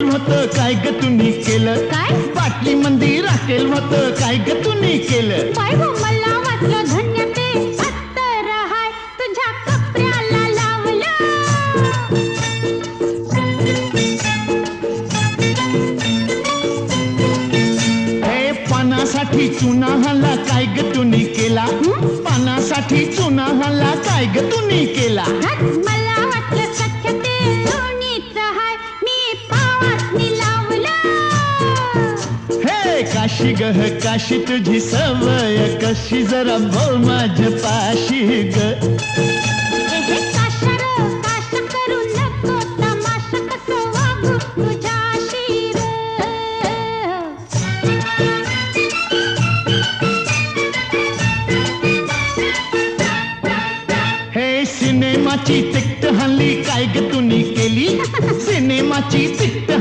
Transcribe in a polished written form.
होतं काय ग तुम्ही केलं काय? बाटली मंदी राखेल होतं काय ग तुम्ही केलं बाय गो मला वाटलं धन्य ते अत्तर हाय तुझ्या कपड्याला लावलं हे पानासाठी चुना हल्ला काय ग तुम्ही केला पानासाठी चुना हल्ला काय ग तुम्ही केला हट, मला वाटलं सख्य ते लोणीच हाय मी पावासनी लावलं हे काशी गह काशी तुझी सवय कशी जरा बोल माझ्या पाशी ग हे काशर काश करू नको तमाशा कसं वागू तुझ्याशी रे हे सिनेमाची तिकट हल्ली काय ग तुम्ही केली सिनेमाची तिकट